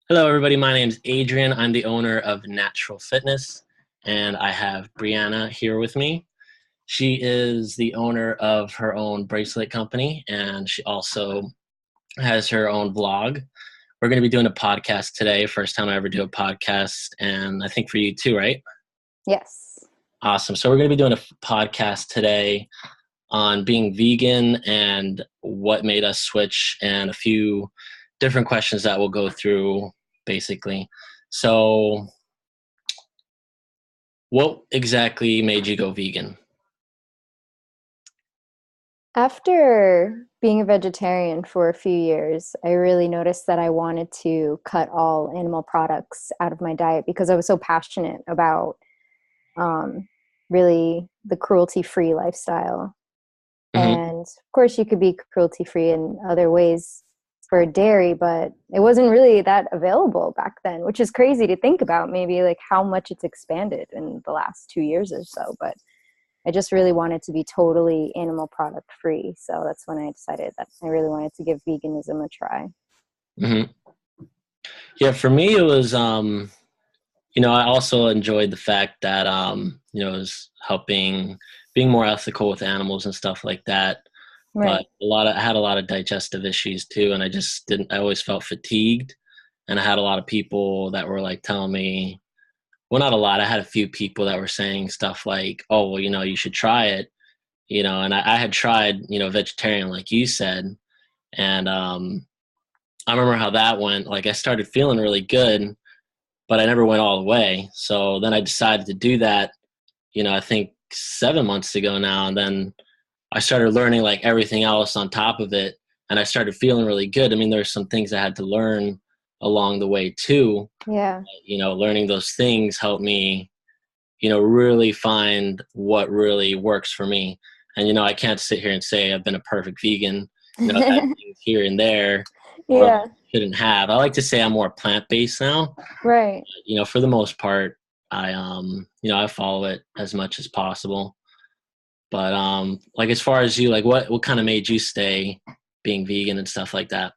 Hello, everybody. My name is Adrian. I'm the owner of Natural Fitness, and I have Brianna here with me. She is the owner of her own bracelet company, and she also has her own vlog. We're going to be doing a podcast today. First time I ever do a podcast, and I think for you too, right? Yes. Awesome. So we're going to be doing a podcast today on being vegan and what made us switch, and a few different questions that we'll go through basically. So, what exactly made you go vegan? After being a vegetarian for a few years, I really noticed that I wanted to cut all animal products out of my diet because I was so passionate about um, really the cruelty-free lifestyle. Hmm. And of course, you could be cruelty-free in other ways for dairy, but it wasn't really that available back then, which is crazy to think about, maybe like how much it's expanded in the last 2 years or so. But I just really wanted to be totally animal product free. So that's when I decided that I really wanted to give veganism a try. Hmm. Yeah, for me, it was, I also enjoyed the fact that, it was helping being more ethical with animals and stuff like that. But Right. I had a lot of digestive issues too, and I always felt fatigued. And I had a lot of people that were like telling me, well, not a lot. I had a few people that were saying stuff like, oh, well, you should try it, and I had tried, vegetarian, like you said. And I remember how that went. Like, I started feeling really good, but I never went all the way. So then I decided to do that, I think 7 months ago now. And then I started learning like everything else on top of it. And I started feeling really good. I mean, there's some things I had to learn along the way too. Yeah. Learning those things helped me, really find what really works for me. And, I can't sit here and say I've been a perfect vegan. I've had things here and there where I Yeah. shouldn't have. I like to say I'm more plant-based now. Right. For the most part, I follow it as much as possible. But like as far as you, like what kind of made you stay being vegan and stuff like that?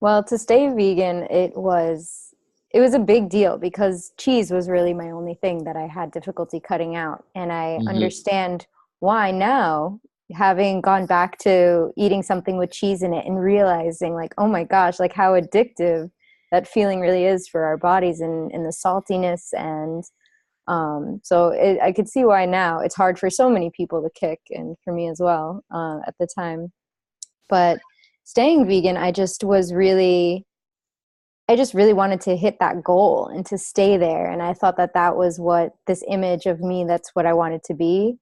Well, to stay vegan, it was a big deal because cheese was really my only thing that I had difficulty cutting out. And I Hmm. understand why now, having gone back to eating something with cheese in it and realizing like, oh my gosh, like how addictive that feeling really is for our bodies and the saltiness. And I could see why now it's hard for so many people to kick, and for me as well at the time. But staying vegan, I just really wanted to hit that goal and to stay there. And I thought that that was what this image of me, that's what I wanted to be.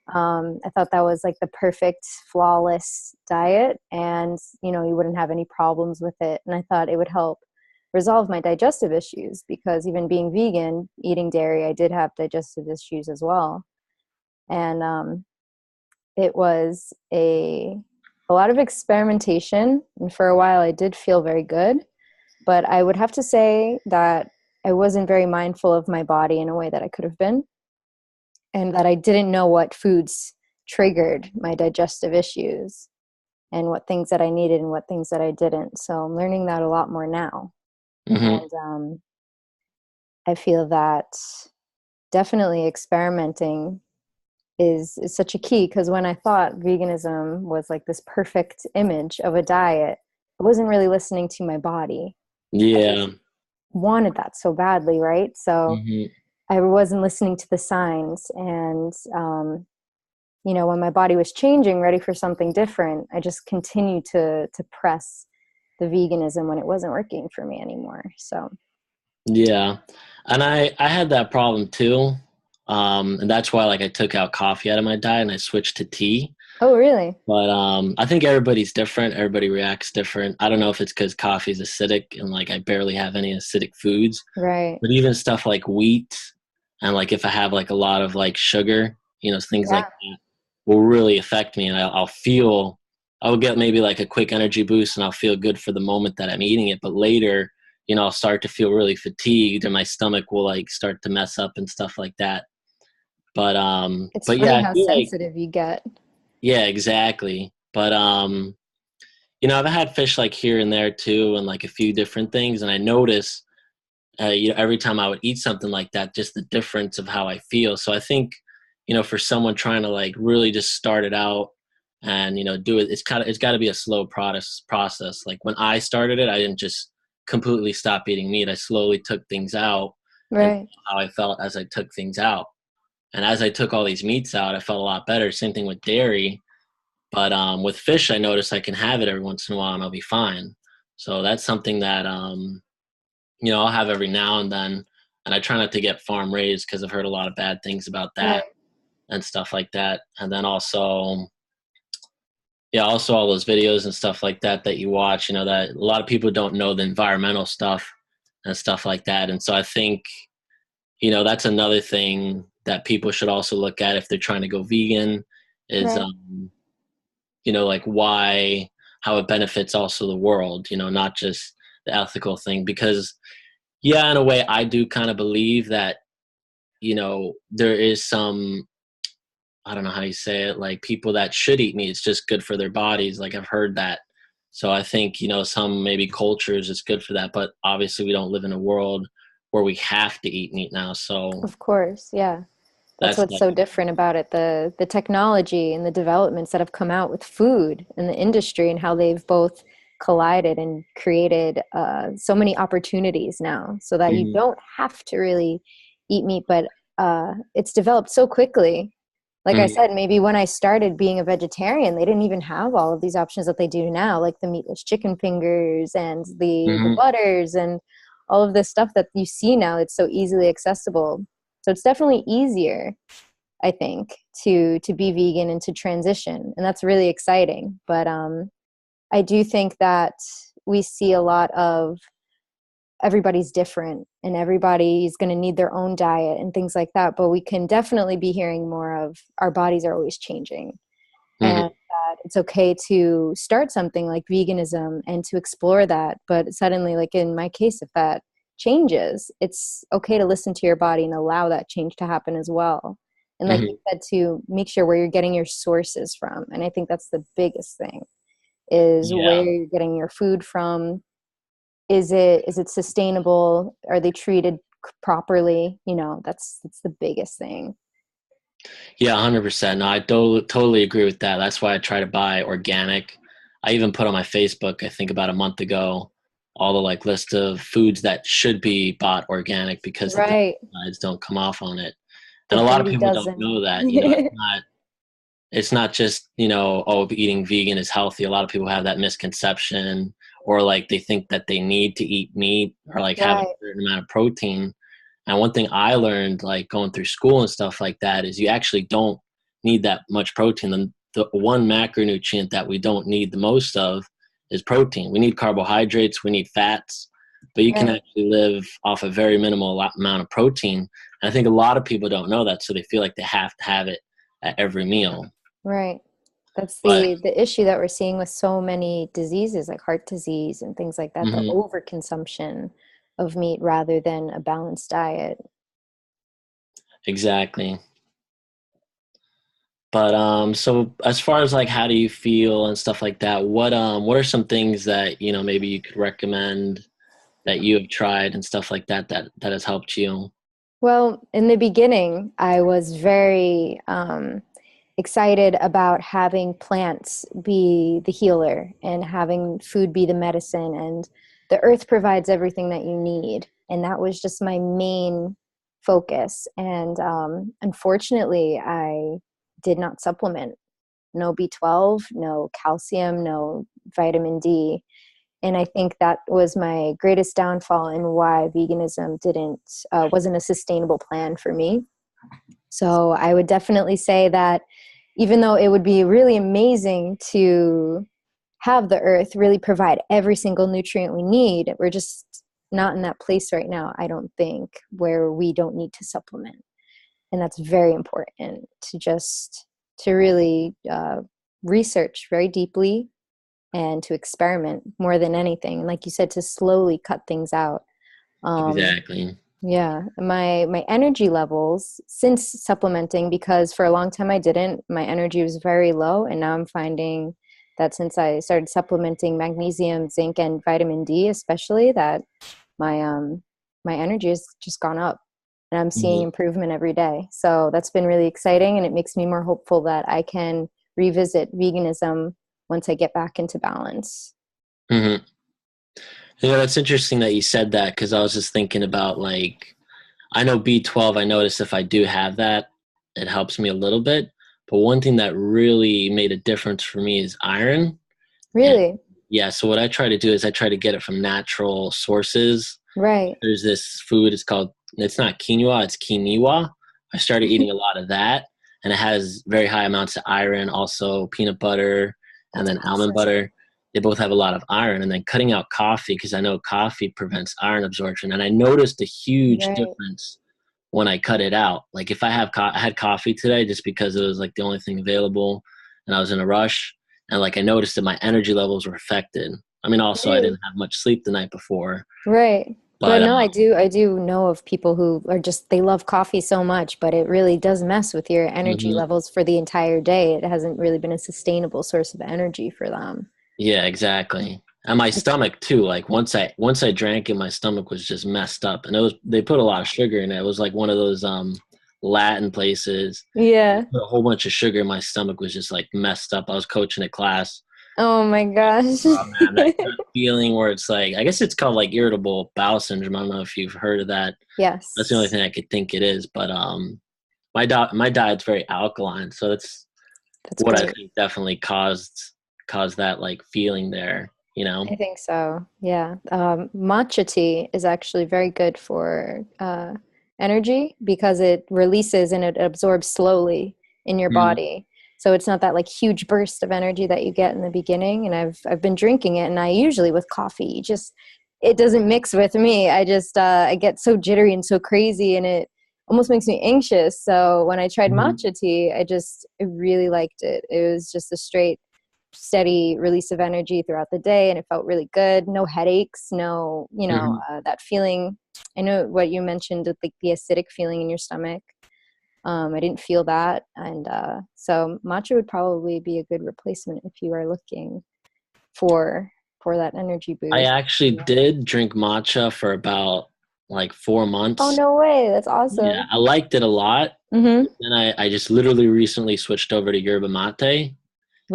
I thought that was like the perfect, flawless diet. And, you wouldn't have any problems with it. And I thought it would help resolve my digestive issues because even being vegan, eating dairy, I did have digestive issues as well. And it was a lot of experimentation. And for a while, I did feel very good, but I would have to say that I wasn't very mindful of my body in a way that I could have been, and that I didn't know what foods triggered my digestive issues and what things that I needed and what things that I didn't. So I'm learning that a lot more now. Hmm. And I feel that definitely experimenting is such a key, because when I thought veganism was like this perfect image of a diet, I wasn't really listening to my body. I Yeah. just wanted that so badly, right? So Hmm. I wasn't listening to the signs. And, when my body was changing, ready for something different, I just continued to press the veganism when it wasn't working for me anymore. So, Yeah. And I had that problem too. And that's why like I took out coffee out of my diet and I switched to tea. oh, really? But I think everybody's different. Everybody reacts different. I don't know if it's because coffee is acidic and like I barely have any acidic foods. Right. But even stuff like wheat and like if I have like a lot of like sugar, things like Yeah. that will really affect me. And I'll get maybe like a quick energy boost and I'll feel good for the moment that I'm eating it. But later, I'll start to feel really fatigued and my stomach will like start to mess up and stuff like that. But It's but yeah, funny I how feel like sensitive you get. yeah, exactly. But I've had fish like here and there too, and like a few different things, and I notice, every time I would eat something like that, just the difference of how I feel. So I think, for someone trying to like really just start it out and do it, it's got to be a slow process. Like when I started it, I didn't just completely stop eating meat. I slowly took things out and Right. how I felt as I took things out. And as I took all these meats out, I felt a lot better. Same thing with dairy. But with fish, I noticed I can have it every once in a while and I'll be fine. So that's something that, I'll have every now and then. And I try not to get farm raised because I've heard a lot of bad things about that Right. and stuff like that. And then also, yeah, also all those videos and stuff like that that you watch, that a lot of people don't know the environmental stuff and stuff like that. And so I think, that's another thing that people should also look at if they're trying to go vegan is, Right. like how it benefits also the world, not just the ethical thing. Because, yeah, in a way, I do kind of believe that, there is some, I don't know how you say it, like people that should eat meat. It's just good for their bodies. Like I've heard that. So I think, some maybe cultures it's good for that. But obviously, we don't live in a world where we have to eat meat now. So Of course. Yeah. That's that's what's like, so different about it. The technology and the developments that have come out with food and the industry and how they've both collided and created so many opportunities now so that you mhm, don't have to really eat meat, but it's developed so quickly. Like I mhm, said, maybe when I started being a vegetarian, they didn't even have all of these options that they do now, like the meatless chicken fingers and the mhm. butters and all of this stuff that you see now. It's so easily accessible. So it's definitely easier, I think, to be vegan and to transition, and that's really exciting. But I do think that we see a lot of everybody's different and everybody's going to need their own diet and things like that. But we can definitely be hearing more of our bodies are always changing, and Mhm. that it's okay to start something like veganism and to explore that. But suddenly, like in my case, if that changes, it's okay to listen to your body and allow that change to happen as well. And like you Mhm. said, to make sure where you're getting your sources from. And I think that's the biggest thing is where Yeah. you're getting your food from. Is it sustainable? Are they treated properly? That's the biggest thing. Yeah, 100%. No, I totally agree with that. That's why I try to buy organic. I even put on my Facebook, I think about a month ago, all the like list of foods that should be bought organic because the Right. pesticides don't come off on it. The And a lot of dirty people don't dozen. know that, it's not just, oh, eating vegan is healthy. A lot of people have that misconception, or like they think that they need to eat meat or like have a Right. certain amount of protein. And one thing I learned, like going through school and stuff like that, is you actually don't need that much protein. And the one macronutrient that we don't need the most of is protein. We need carbohydrates, we need fats, but you can Right. actually live off a very minimal amount of protein. And I think a lot of people don't know that, so they feel like they have to have it at every meal. Right. That's But the issue that we're seeing with so many diseases like heart disease and things like that, the mhm, overconsumption of meat rather than a balanced diet. exactly. But so as far as like how do you feel and stuff like that, what are some things that maybe you could recommend that you have tried and stuff like that that has helped you? Well, in the beginning, I was very excited about having plants be the healer and having food be the medicine, and the earth provides everything that you need. And that was just my main focus. And unfortunately, I did not supplement. No B12, no calcium, no vitamin D. And I think that was my greatest downfall and why veganism wasn't a sustainable plan for me. So I would definitely say that even though it would be really amazing to have the earth really provide every single nutrient we need, we're just not in that place right now, I don't think, where we don't need to supplement. And that's very important to really research very deeply and to experiment more than anything. And like you said, to slowly cut things out. Um, Exactly. yeah, my energy levels since supplementing, because for a long time I didn't, my energy was very low, and now I'm finding that since I started supplementing magnesium, zinc, and vitamin D, especially, that my energy has just gone up, and I'm seeing Hmm. improvement every day. So that's been really exciting, and it makes me more hopeful that I can revisit veganism once I get back into balance. Hmm. Yeah, that's interesting that you said that because I was just thinking about like I know B12. I notice if I do have that, it helps me a little bit. But one thing that really made a difference for me is iron. And Really? yeah, so what I try to do is I try to get it from natural sources. Right. There's this food. It's not quinoa. It's quinoa. I started eating a lot of that, and it has very high amounts of iron. Also, peanut butter and That's then almond awesome. butter. They both have a lot of iron. And then cutting out coffee because I know coffee prevents iron absorption. And I noticed a huge Right. difference when I cut it out. Like if I had coffee today just because it was like the only thing available, and I was in a rush, and like I noticed that my energy levels were affected. I mean, also I Really? didn't have much sleep the night before, Right. But but no, I do know of people who are just, they love coffee so much, but it really does mess with your energy mhm. levels for the entire day. It hasn't really been a sustainable source of energy for them. Yeah, exactly. And my It's, stomach too. Like once I drank it, my stomach was just messed up, and they put a lot of sugar in it. It was like one of those Latin places. yeah. Put a whole bunch of sugar. My stomach was just like messed up. I was coaching a class. Oh my gosh. Oh man, that feeling where it's like I guess it's called like irritable bowel syndrome. I don't know if you've heard of that. That's the only Yes. thing I could think it is. But my diet's very alkaline, so that's That's what I great. think definitely caused that like feeling there. You know. I think so. Yeah. Matcha tea is actually very good for energy because it releases and it absorbs slowly in your Mm. body. So it's not that like huge burst of energy that you get in the beginning. And I've been drinking it, and I usually with coffee, just it doesn't mix with me. I just I get so jittery and so crazy, and it almost makes me anxious. So when I tried Mhm. matcha tea, I really liked it. It was just a straight steady release of energy throughout the day, and it felt really good. No headaches, no, Mhm. that feeling. I know what you mentioned, like the acidic feeling in your stomach. I didn't feel that, and so matcha would probably be a good replacement if you are looking for that energy I boost. actually did drink matcha for about like four Oh months. no way! That's Yeah, awesome. I liked it a lot. Mm-hmm. Then I just literally recently switched over to yerba mate,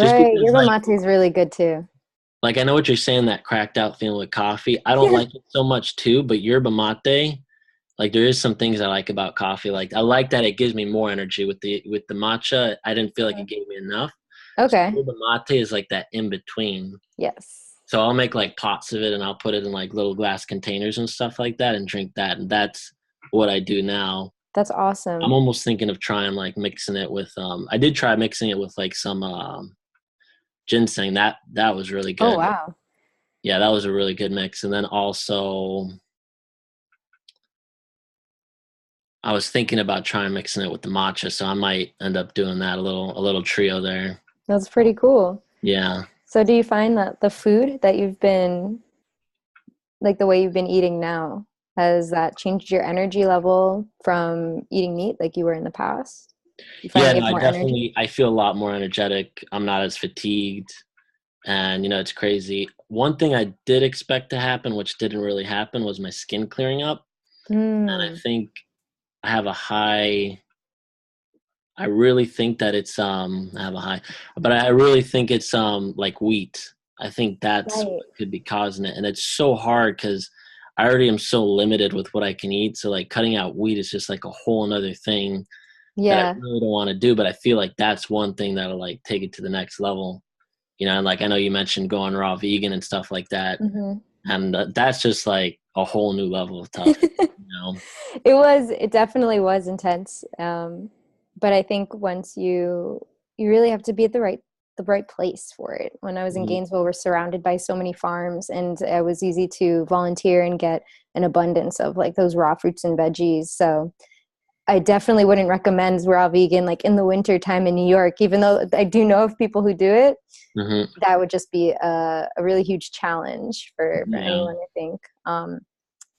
just Right, because yerba mate is really good too. like I know what you're saying, that cracked out feeling with coffee. I don't Yeah. like it so much too, but yerba mate, like there is some things I like about coffee. Like I like that it gives me more energy with the matcha. I didn't feel like it gave me enough. So Okay. yerba mate is like that in between. Yes, So I'll make like pots of it and I'll put it in like little glass containers and stuff like that and drink that. And that's what I do now. that's I'm awesome. almost thinking of trying like mixing it with I did try mixing it with like some ginseng. That was really Oh good. wow. Yeah, that was a really good mix. And then also I was thinking about trying mixing it with the matcha, so I might end up doing that a little trio there. That's pretty cool. Yeah. So do you find that the food that you've been, like the way you've been eating now, has that changed your energy level from eating meat like you were in the past? You find Yeah, you no, have I more energy? definitely I feel a lot more energetic. I'm not as fatigued. And it's crazy. One thing I did expect to happen, which didn't really happen, was my skin clearing up. And I Mm, think I have a high. I really think that it's I have a high, but I really think it's like wheat. I think that's right. what could be causing it, and it's so hard because I already am so limited with what I can eat. So like cutting out wheat is just like a whole another thing that I Yeah. really don't want to do. But I feel like that's one thing that'll like take it to the next level. And like I know you mentioned going raw vegan and stuff like that, Hmm. and that's just like a whole new level of tough. It definitely was intense. But I think once you really have to be at the right place for it. When I was in Mhm. Gainesville, we're surrounded by so many farms, and it was easy to volunteer and get an abundance of like those raw fruits and veggies. So I definitely wouldn't recommend raw vegan like in the winter time in New York, even though I do know of people who do it. Mhm. That would just be a really huge challenge for Yeah. anyone, I think.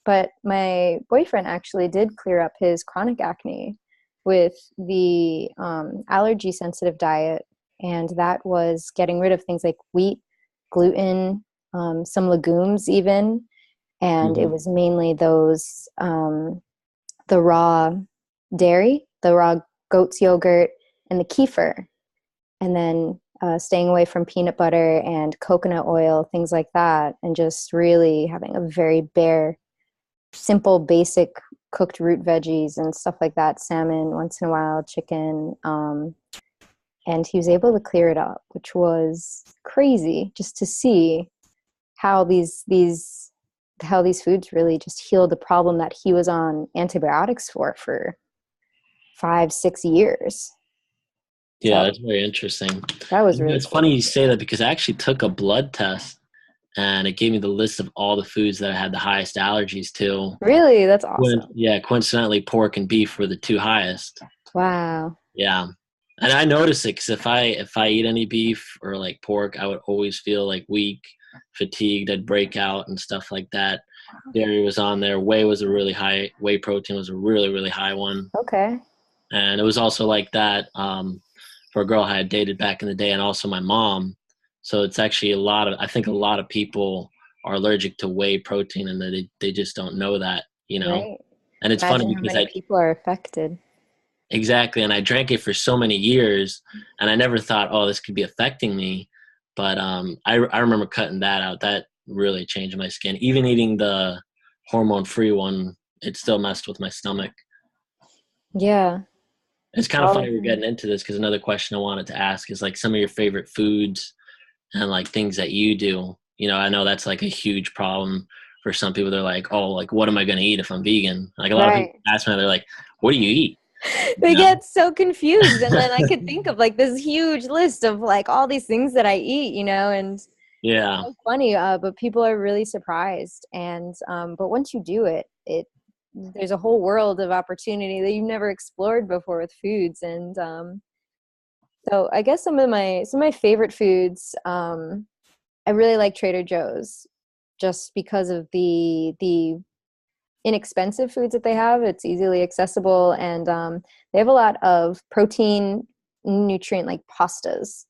But my boyfriend actually did clear up his chronic acne with the allergy sensitive diet. and that was getting rid of things like wheat, gluten, some legumes even, and it Hmm. was mainly those the raw dairy, the raw goat's yogurt, and the kefir, and then staying away from peanut butter and coconut oil, things like that, and just really having a very bare, simple, basic cooked root veggies and stuff like that, salmon once in a while, chicken. And he was able to clear it up, which was crazy just to see how these foods really just healed the problem that he was on antibiotics for 5-6 years. Yeah, So that's very interesting. that was And really it's cool. funny you say that because I actually took a blood test and it gave me the list of all the foods that I had the highest allergies to. Really, that's awesome. Yeah, coincidentally, pork and beef were the two highest. Wow. Yeah, and I notice it because if I eat any beef or like pork, I would always feel like weak, fatigued. I'd break out and stuff like that. Dairy was on there. Whey was a really high. Whey protein was a really really high one, Okay. and it was also like that for a girl I had dated back in the day, and also my mom. So it's actually a lot of. I think a lot of people are allergic to whey protein, and they just don't know that, you know. Right. And it's funny Imagine how because many I people are affected. exactly, and I drank it for so many years, and I never thought, oh, this could be affecting me. But I remember cutting that out. That really changed my skin. Even eating the hormone-free one, it still messed with my stomach. Yeah. It's kind of All funny of we're them. getting into this because another question I wanted to ask is like some of your favorite foods and like things that you do. You know, I know that's like a huge problem for some people. They're like, oh, like what am I going to eat if I'm vegan? Like a lot of people Right. ask me, they're like, what do you eat? They You get so confused. And then I could think of like this huge list of like all these things that I eat, and Yeah. so funny, but people are really surprised. And but once you do it, there's a whole world of opportunity that you've never explored before with foods. And so I guess some of my favorite foods, I really like Trader Joe's just because of the inexpensive foods that they have. It's easily accessible, and they have a lot of protein, nutrient like pastas.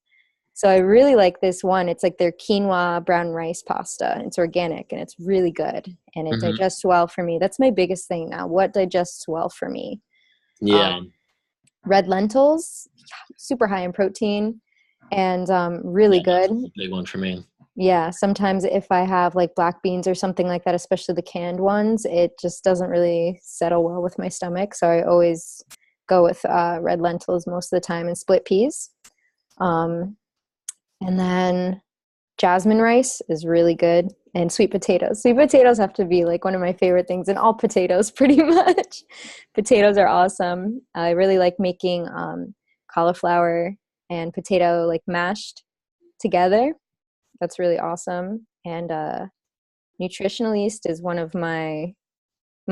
So I really like this one. It's like their quinoa brown rice pasta. It's organic and it's really good, and it Hmm. digests well for me. That's my biggest thing now. What digests well for me? Yeah. Um, red lentils, super high in protein and really Yeah. good. That's a big one for me. Yeah, sometimes if I have like black beans or something like that, especially the canned ones, it just doesn't really settle well with my stomach. So I always go with red lentils most of the time and split peas. Um, and then jasmine rice is really good, and sweet potatoes. Sweet potatoes have to be like one of my favorite things, and all potatoes pretty much. Potatoes are awesome. I really like making cauliflower and potato like mashed together. That's really awesome. And nutritional yeast is one of my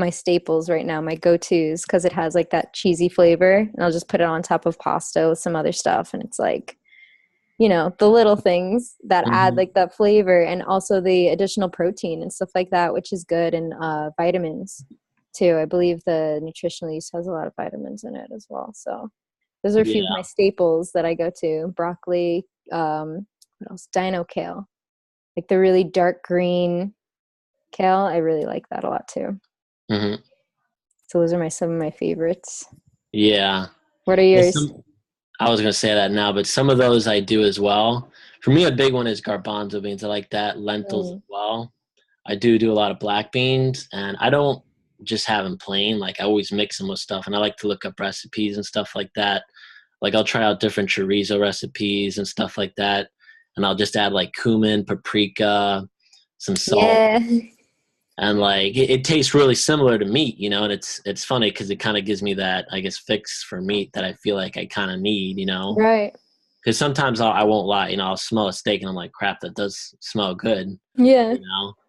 staples right now, my go-tos, because it has like that cheesy flavor, and I'll just put it on top of pasta with some other stuff, and it's like, the little things that add Hmm. like that flavor, and also the additional protein and stuff like that, which is good, and vitamins too. I believe the nutritional yeast has a lot of vitamins in it as well. So those are a few of my Yeah. staples that I go to. Broccoli, what else? Dino kale, like the really dark green kale. I really like that a lot too. Hmm. So those are some of my favorites. Yeah. What are Yeah, yours? I was gonna say that now, but some of those I do as well. For me, a big one is garbanzo beans. I like that. Lentils as Mm. well. I do a lot of black beans, and I don't just have them plain. Like I always mix them with stuff, and I like to look up recipes and stuff like that. Like I'll try out different chorizo recipes and stuff like that, and I'll just add like cumin, paprika, some salt, Yeah. and like it tastes really similar to meat, and it's funny because it kind of gives me that, I guess, fix for meat that I feel like I kind of need, Right. because sometimes I won't lie, I'll smell a steak and I'm like, crap, that does smell good, Yeah.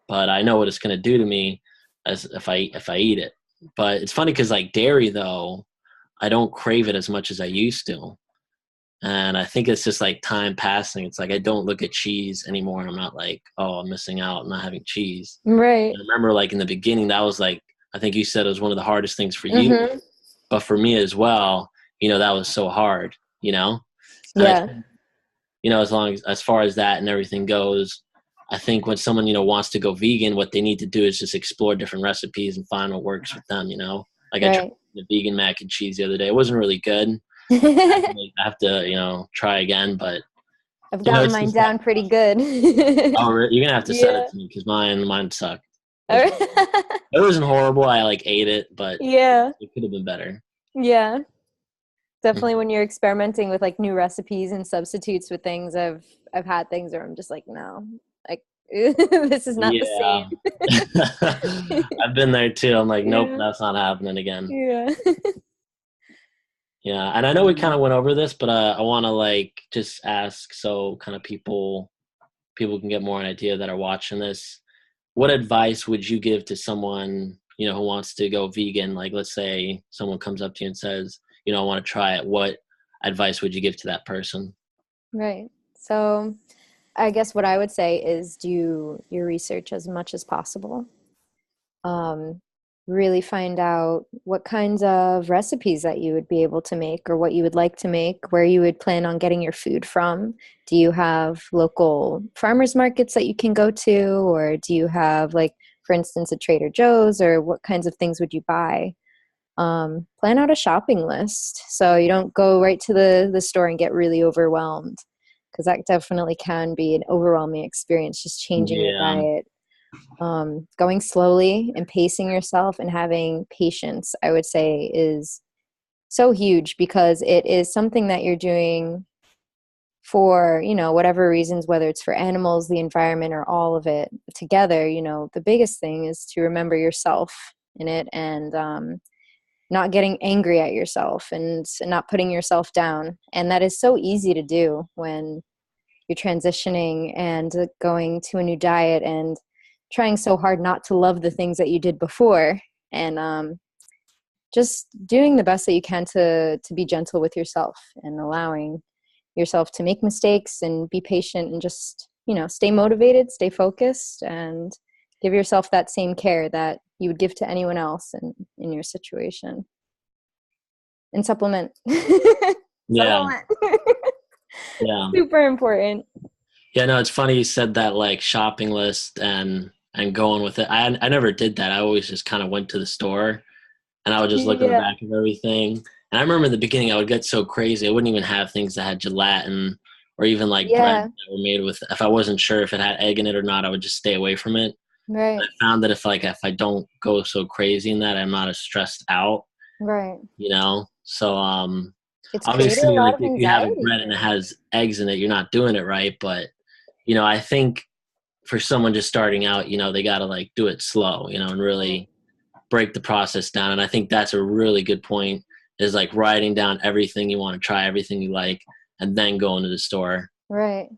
but I know what it's going to do to me as if I eat it. But it's funny because like dairy though, I don't crave it as much as I used to, and I think it's just like time passing. It's like I don't look at cheese anymore, and I'm not like, oh, I'm missing out not having cheese. Right. I remember like in the beginning, that was like, I think you said it was one of the hardest things for you, Mm-hmm. but for me as well, that was so hard, and I Yeah. as far as that and everything goes, I think when someone, wants to go vegan, what they need to do is just explore different. And find what works with them, Like I tried Right. the vegan mac and cheese the other day. It wasn't really good. I have to, try again, but I've gotten it's mine just that. down pretty good. Oh, you're gonna have to send it Yeah. to me because mine sucked. All It right. wasn't horrible. I like ate it, but Yeah. it could have been better. Yeah. Definitely Mhm. when you're experimenting with like new recipes and substitutes with things, I've had things where I'm just like, no, like this is not the Yeah, same. I've been there too. I'm like, nope, Yeah. that's not happening again. Yeah. Yeah, and I know we kind of went over this, but I want to like just ask so kind of people can get more an idea that are watching this. What advice would you give to someone, who wants to go vegan? Like, let's say someone comes up to you and says, I want to try it. What advice would you give to that person? Right. So I guess what I would say is do your research as much as possible. um, really find out what kinds of recipes that you would be able to make or what you would like to make, where you would plan on getting your food from. Do you have local farmers markets that you can go to, or do you have, like, for instance, a Trader Joe's, or what kinds of things would you buy? Plan out a shopping list so you don't go right to the store and get really overwhelmed, because that definitely can be an overwhelming experience, just changing your Yeah, diet. Going slowly and pacing yourself and having patience, I would say, is so huge, because it is something that you're doing for, whatever reasons, whether it's for animals, the environment, or all of it together. The biggest thing is to remember yourself in it, and not getting angry at yourself, and not putting yourself down. And that is so easy to do when you're transitioning and going to a new diet and trying so hard not to love the things that you did before, and just doing the best that you can to be gentle with yourself, and allowing yourself to make mistakes and be patient, and just stay motivated, stay focused, and give yourself that same care that you would give to anyone else in your situation. And supplement. yeah, Supplement. yeah, Super important. yeah. No, it's funny you said that, like shopping list and going with it. I never did that. I always just kind of went to the store and I would just look at the Yeah. back of everything. And I remember in the beginning, I would get so crazy. I wouldn't even have things that had gelatin or even like bread Yeah. that were made with. If I wasn't sure if it had egg in it or not, I would just stay away from it. Right. I found that if I don't go so crazy in that, I'm not as stressed out. Right. So It's created a obviously, lot like of if you have a anxiety bread for and it me. has eggs in it, you're not doing it right. But I think for someone just starting out, they got to like do it slow, and Right. really break the process down. And I think that's a really good point, is like writing down everything you want to try, everything you like, and then going to the store. Right.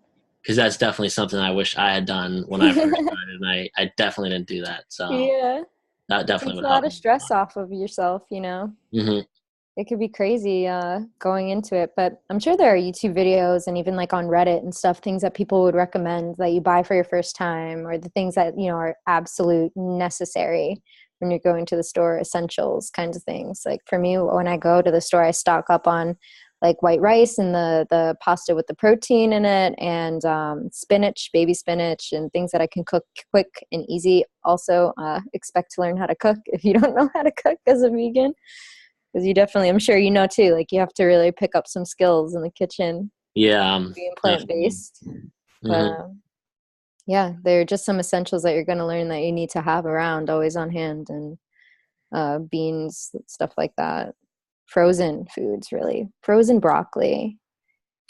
Because that's definitely something I wish I had done when I first started. And I definitely didn't do that. So Yeah. that It definitely takes a would help lot of me. stress off of yourself. Hmm. It could be crazy going into it, but I'm sure there are YouTube videos and even like on Reddit and stuff, things that people would recommend that you buy for your first time, or the things that, are absolute necessary when you're going to the store, essentials kinds of things. Like for me, when I go to the store, I stock up on like white rice and the pasta with the protein in it, and spinach, baby spinach, and things that I can cook quick and easy. Also, expect to learn how to cook if you don't know how to cook as a vegan, because you definitely, I'm sure too, like you have to really pick up some skills in the kitchen Yeah, being definitely. plant-based. But Hmm. yeah, they're just some essentials that you're going to learn that you need to have around, always on hand. And beans, stuff like that. Frozen foods, really. Frozen broccoli,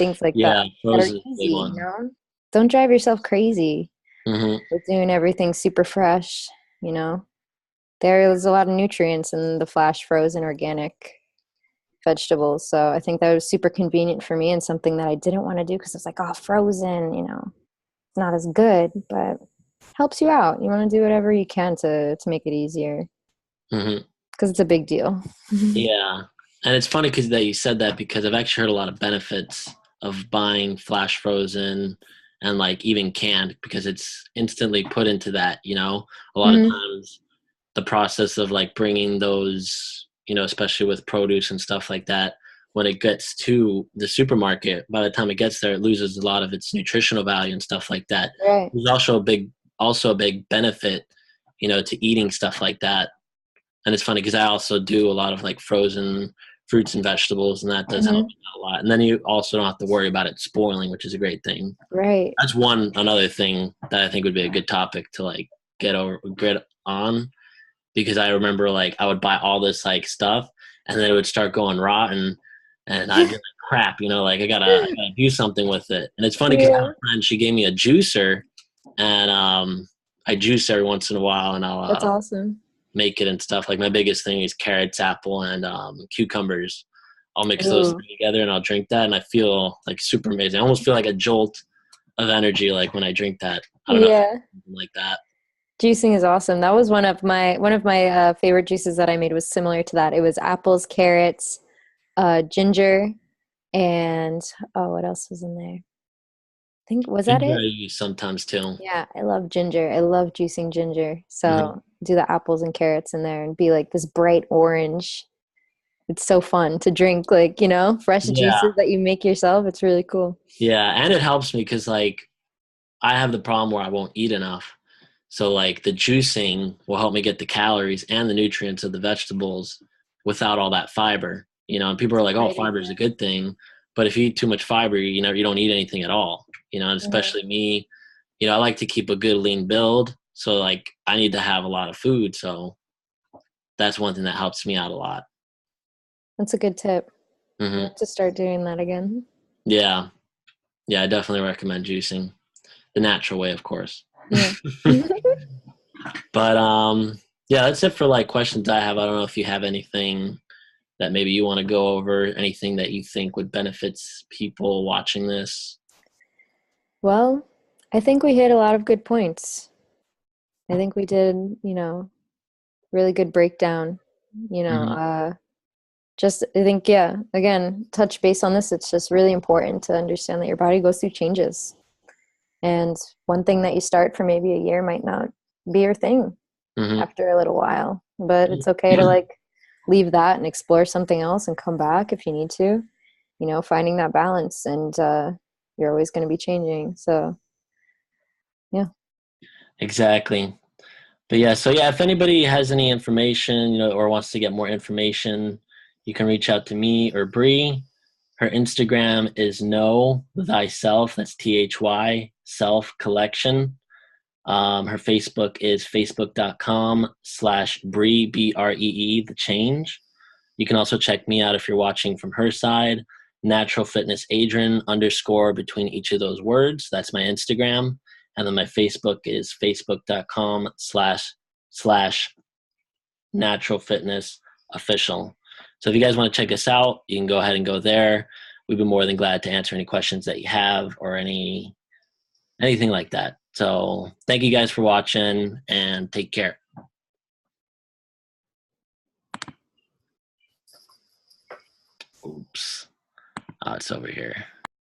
things like that Yeah, that are frozen is a big easy, one. Don't drive yourself crazy Hmm. with doing everything super fresh, you know? There's a lot of nutrients in the flash frozen organic vegetables. So I think that was super convenient for me, and something that I didn't want to do because it's like, oh, frozen, it's not as good, but helps you out. You want to do whatever you can to make it easier, Hmm. because it's a big deal. Yeah, and it's funny because that you said that, because I've actually heard a lot of benefits of buying flash frozen and like even canned, because it's instantly put into that. A lot of Hmm. times the process of like bringing those, especially with produce and stuff like that, when it gets to the supermarket, by the time it gets there, it loses a lot of its nutritional value and stuff like that. Right. There's also a big benefit, to eating stuff like that. And it's funny because I also do a lot of like frozen fruits and vegetables, and that does help a lot. And then you also don't have to worry about it spoiling, which is a great thing. Right. That's another thing that I think would be a good topic to like get on, because I remember like I would buy all this like stuff and then it would start going rotten, and I'd be like, crap, like I gotta do something with it. And it's funny because I have a friend, she gave me a juicer, and I juice every once in a while, and That's I'll awesome. make it and stuff. Like my biggest thing is carrots, apple, and cucumbers. I'll mix those Ooh. three together and I'll drink that, and I feel like super amazing. I almost feel like a jolt of energy like when I drink that. I don't know, something like that. Juicing is awesome. That was one of my favorite juices that I made was similar to that. It was apples, carrots, ginger, and what else was in there? I think was that Ginger it? I use sometimes too. Yeah, I love ginger. I love juicing ginger. Hmm. So do the apples and carrots in there and be like this bright orange. It's so fun to drink, like, fresh Yeah, juices that you make yourself. It's really cool. yeah, and it helps me because like I have the problem where I won't eat enough. So like the juicing will help me get the calories and the nutrients of the vegetables without all that fiber. And people are like, "Oh, Great fiber is idea. a good thing," but if you eat too much fiber, you don't eat anything at all. And Mhm. especially me, I like to keep a good lean build, so like I need to have a lot of food. So that's one thing that helps me out a lot. That's a good tip. I Hmm. have to start doing that again. Yeah, yeah, I definitely recommend juicing the natural way, of course. Yeah. But yeah, that's it for like questions I have. I don't know if you have anything that maybe you want to go over, anything that you think would benefit people watching this. Well, I think we hit a lot of good points. I think we did, really good breakdown. You know, Hmm. uh, just I think, yeah, again, touch base on this. It's just really important to understand that your body goes through changes. And one thing that you start for maybe a year might not be your thing Hmm. after a little while. But it's okay to like leave that and explore something else and come back if you need to. Finding that balance, and you're always going to be changing. So, yeah. Exactly. But yeah, so yeah, if anybody has any information, or wants to get more information, you can reach out to me or Bree. Her Instagram is know thyself. That's THY self collection. Her Facebook is facebook.com/Bree, BREE, the change. You can also check me out if you're watching from her side, Natural Fitness Adrian _ between each of those words. That's my Instagram. And then my Facebook is facebook.com// Natural Fitness Official. So if you guys want to check us out, you can go ahead and go there. We'd be more than glad to answer any questions that you have, or anything like that. So thank you guys for watching, and take care. Oops. Oh, it's over here.